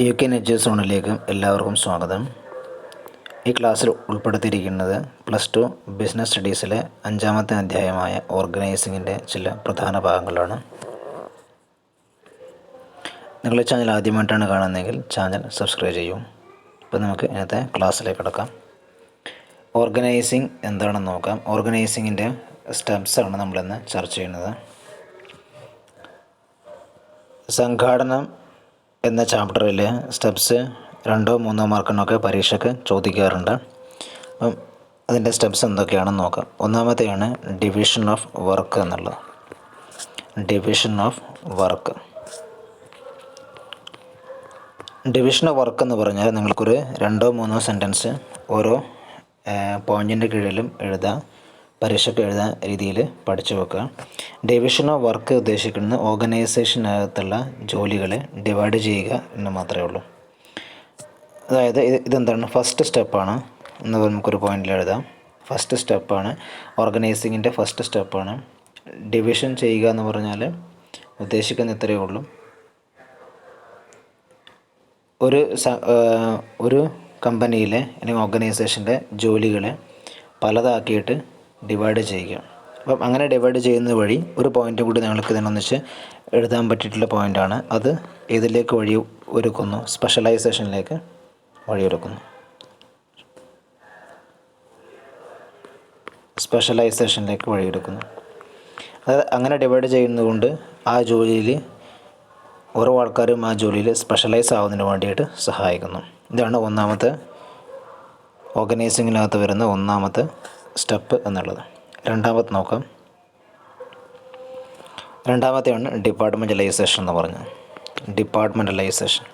UK സോണിലേക്ക് എല്ലാവർക്കും സ്വാഗതം. ഈ ക്ലാസ്സിൽ ഉൾപ്പെടുത്തിയിരിക്കുന്നത് +2 ബിസിനസ് സ്റ്റഡീസിലെ 5-ാമത്തെ അധ്യായമായ ഓർഗനൈസിങ്ങിൻ്റെ ചില പ്രധാന ഭാഗങ്ങളാണ്. നിങ്ങൾ ഈ ചാനൽ ആദ്യമായിട്ടാണ് കാണുന്നതെങ്കിൽ ചാനൽ സബ്സ്ക്രൈബ് ചെയ്യൂ. ഇപ്പോൾ നമുക്ക് ഇന്നത്തെ ക്ലാസ്സിലേക്ക് കിടക്കാം. ഓർഗനൈസിങ് എന്താണെന്ന് നോക്കാം. ഓർഗനൈസിങ്ങിൻ്റെ സ്റ്റെപ്സാണ് നമ്മളിന്ന് ചർച്ച ചെയ്യുന്നത്. സംഘാടനം എന്ന ചാപ്റ്ററിൽ സ്റ്റെപ്സ് 2-3 മാർക്കിനൊക്കെ പരീക്ഷയ്ക്ക് ചോദിക്കാറുണ്ട്. അപ്പം അതിൻ്റെ സ്റ്റെപ്സ് എന്തൊക്കെയാണെന്ന് നോക്കാം. ഒന്നാമത്തെയാണ് ഡിവിഷൻ ഓഫ് വർക്ക് എന്നുള്ളത്. ഡിവിഷൻ ഓഫ് വർക്ക് എന്ന് പറഞ്ഞാൽ നിങ്ങൾക്കൊരു 2-3 സെൻറ്റൻസ് ഓരോ പോയിൻറ്റിൻ്റെ കീഴിലും പരീക്ഷയ്ക്ക് എഴുതാൻ രീതിയിൽ പഠിച്ചു വെക്കുക. ഡിവിഷൻ ഓഫ് വർക്ക് ഉദ്ദേശിക്കുന്നത് ഓർഗനൈസേഷനകത്തുള്ള ജോലികളെ ഡിവൈഡ് ചെയ്യുക എന്ന് മാത്രമേ ഉള്ളൂ. അതായത് ഇതെന്താണ്, ഫസ്റ്റ് സ്റ്റെപ്പാണ് എന്ന് നമുക്കൊരു പോയിന്റിൽ എഴുതാം. ഫസ്റ്റ് സ്റ്റെപ്പാണ് ഓർഗനൈസിങ്ങിൻ്റെ ഫസ്റ്റ് സ്റ്റെപ്പാണ്. ഡിവിഷൻ ചെയ്യുക എന്ന് പറഞ്ഞാൽ ഉദ്ദേശിക്കുന്ന ഇത്രയേ ഉള്ളൂ. ഒരു കമ്പനിയിലെ അല്ലെങ്കിൽ ഓർഗനൈസേഷൻ്റെ ജോലികളെ പലതാക്കിയിട്ട് ഡിവൈഡ് ചെയ്യുക. അപ്പം അങ്ങനെ ഡിവൈഡ് ചെയ്യുന്നത് വഴി ഒരു പോയിൻ്റ് കൂടി നിങ്ങൾക്ക് ഇതിനൊന്നിച്ച് എഴുതാൻ പറ്റിയിട്ടുള്ള പോയിൻ്റാണ്. അത് ഇതിലേക്ക് ഒരുക്കുന്നു, സ്പെഷ്യലൈസേഷനിലേക്ക് വഴിയൊരുക്കുന്നു. അത് അങ്ങനെ ഡിവൈഡ് ചെയ്യുന്നതുകൊണ്ട് ആ ജോലിയിൽ ഓരോ ആൾക്കാരും ആ ജോലിയിൽ സ്പെഷ്യലൈസ് ആവുന്നതിന് വേണ്ടിയിട്ട് സഹായിക്കുന്നു. ഇതാണ് ഒന്നാമത്തെ ഓർഗനൈസിങ്ങിനകത്ത് വരുന്ന ഒന്നാമത്തെ സ്റ്റെപ്പ് എന്നുള്ളത്. രണ്ടാമത്തെ നോക്കാം. രണ്ടാമത്തെയാണ് ഡിപ്പാർട്ട്മെൻറ്റലൈസേഷൻ എന്ന് പറഞ്ഞത്. ഡിപ്പാർട്ട്മെൻറ്റലൈസേഷൻ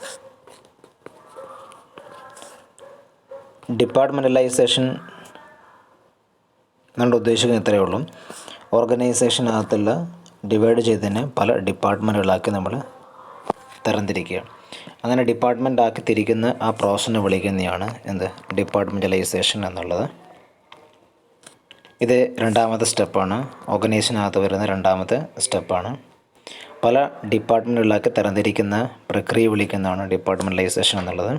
എന്നുകൊണ്ട് ഉദ്ദേശിക്കുന്നത് ഇത്രയേ ഉള്ളൂ. ഓർഗനൈസേഷനകത്തുള്ള ഡിവൈഡ് ചെയ്തതിനെ പല ഡിപ്പാർട്ട്മെൻറ്റുകളാക്കി നമ്മൾ തരംതിരിക്കുക. അങ്ങനെ ഡിപ്പാർട്ട്മെൻറ്റാക്കി തിരിക്കുന്ന ആ പ്രോസസ്സിനെ വിളിക്കുന്നതാണ് ഡിപ്പാർട്ട്മെൻറ്റലൈസേഷൻ എന്നുള്ളത്. ഇത് രണ്ടാമത്തെ സ്റ്റെപ്പാണ്. ഓർഗനൈസേഷനകത്ത് വരുന്ന രണ്ടാമത്തെ സ്റ്റെപ്പാണ്. പല ഡിപ്പാർട്ട്മെൻറ്റുകളിലാക്കി തരംതിരിക്കുന്ന പ്രക്രിയ വിളിക്കുന്നതാണ് ഡിപ്പാർട്ട്മെൻറ്റലൈസേഷൻ എന്നുള്ളത്.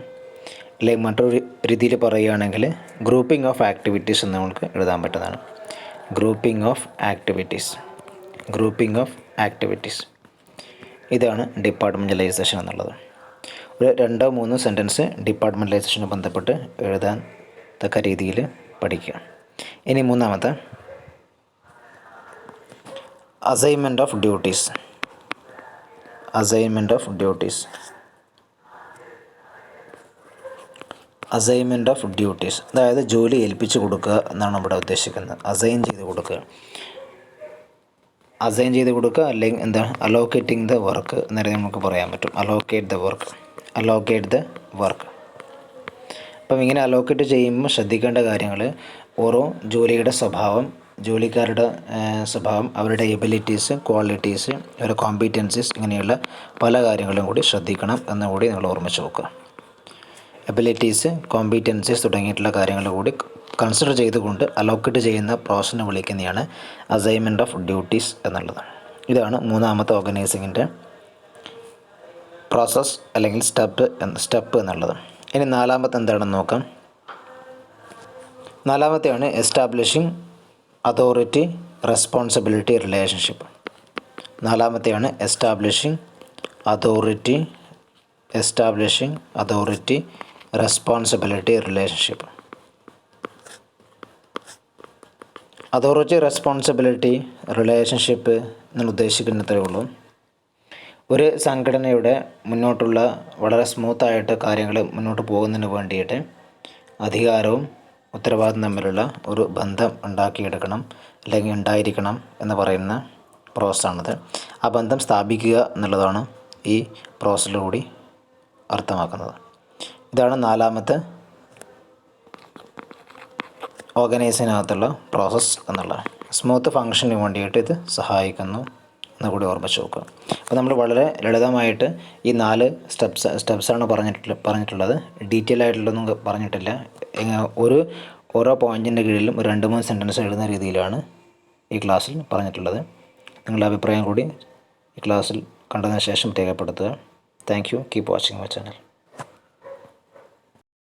അല്ലെങ്കിൽ മറ്റൊരു രീതിയിൽ പറയുകയാണെങ്കിൽ ഗ്രൂപ്പിംഗ് ഓഫ് ആക്ടിവിറ്റീസ് എന്ന് നമുക്ക് എഴുതാൻ പറ്റുന്നതാണ്. ഗ്രൂപ്പിംഗ് ഓഫ് ആക്ടിവിറ്റീസ് ഇതാണ് ഡിപ്പാർട്ട്മെൻറ്റലൈസേഷൻ എന്നുള്ളത്. ഒരു 2-3 സെൻറ്റൻസ് ഡിപ്പാർട്ട്മെൻറ്റലൈസേഷനെ ബന്ധപ്പെട്ട് എഴുതാൻ തക്ക രീതിയിൽ പഠിക്കുക. ഇനി മൂന്നാമത്തെ അസൈൻമെൻറ്റ് ഓഫ് ഡ്യൂട്ടീസ്. അതായത് ജോലി ഏൽപ്പിച്ചു കൊടുക്കുക എന്നാണ് ഇവിടെ ഉദ്ദേശിക്കുന്നത്. അസൈൻ ചെയ്ത് കൊടുക്കുക അല്ലെങ്കിൽ അലോക്കേറ്റിംഗ് ദ വർക്ക് എന്നൊരു നമുക്ക് പറയാൻ പറ്റും. Allocate the work. അപ്പം ഇങ്ങനെ അലോക്കേറ്റ് ചെയ്യുമ്പോൾ ശ്രദ്ധിക്കേണ്ട കാര്യങ്ങൾ, ഓരോ ജോലിയുടെ സ്വഭാവം, ജോലിക്കാരുടെ സ്വഭാവം, അവരുടെ എബിലിറ്റീസ്, ക്വാളിറ്റീസ്, അവരുടെ കോമ്പീറ്റൻസീസ്, ഇങ്ങനെയുള്ള പല കാര്യങ്ങളും കൂടി ശ്രദ്ധിക്കണം എന്നുകൂടി നിങ്ങൾ ഓർമ്മിച്ച് നോക്കുക. എബിലിറ്റീസ്, കോമ്പീറ്റൻസീസ് തുടങ്ങിയിട്ടുള്ള കാര്യങ്ങൾ കൂടി കൺസിഡർ ചെയ്തുകൊണ്ട് അലോക്കേറ്റ് ചെയ്യുന്ന പ്രോസസ്സിനെ വിളിക്കുന്നതാണ് അസൈൻമെൻറ്റ് ഓഫ് ഡ്യൂട്ടീസ് എന്നുള്ളത്. ഇതാണ് മൂന്നാമത്തെ ഓർഗനൈസിങ്ങിൻ്റെ പ്രോസസ്സ് അല്ലെങ്കിൽ സ്റ്റെപ്പ് എന്നുള്ളത്. ഇനി നാലാമത്തെ എന്താണെന്ന് നോക്കാം. നാലാമത്തെയാണ് establishing authority responsibility relationship. Authority responsibility relationship എന്ന് ഉദ്ദേശിക്കുന്നത്രേ ഉള്ളൂ. ഒരു സംഘടനയുടെ മുന്നോട്ടുള്ള വളരെ സ്മൂത്തായിട്ട് കാര്യങ്ങൾ മുന്നോട്ട് പോകുന്നതിന് വേണ്ടിയിട്ട് അധികാരവും ഉത്തരവാദിത്തം തമ്മിലുള്ള ഒരു ബന്ധം ഉണ്ടാക്കിയെടുക്കണം അല്ലെങ്കിൽ ഉണ്ടായിരിക്കണം എന്ന് പറയുന്ന പ്രോസസ്സാണിത്. ആ ബന്ധം സ്ഥാപിക്കുക എന്നുള്ളതാണ് ഈ പ്രോസസ്സിലൂടെ അർത്ഥമാക്കുന്നത്. ഇതാണ് നാലാമത്തെ ഓർഗനൈസിങ്ങിനകത്തുള്ള പ്രോസസ്സ് എന്നുള്ളത്. സ്മൂത്ത് ഫങ്ഷന് വേണ്ടിയിട്ട് ഇത് സഹായിക്കുന്നു എന്നുകൂടി ഓർമ്മിച്ച് നോക്കുക. അപ്പോൾ നമ്മൾ വളരെ ലളിതമായിട്ട് ഈ 4 സ്റ്റെപ്സാണ് പറഞ്ഞിട്ടുള്ളത്. ഡീറ്റെയിൽ ആയിട്ടുള്ളതൊന്നും പറഞ്ഞിട്ടില്ല. ഓരോ പോയിൻറ്റിൻ്റെ കീഴിലും ഒരു 2-3 സെൻറ്റൻസ് എഴുതുന്ന രീതിയിലാണ് ഈ ക്ലാസ്സിൽ പറഞ്ഞിട്ടുള്ളത്. നിങ്ങളുടെ അഭിപ്രായം കൂടി ഈ ക്ലാസ്സിൽ കണ്ടതിന് ശേഷം രേഖപ്പെടുത്തുക. Thank you. Keep watching my channel.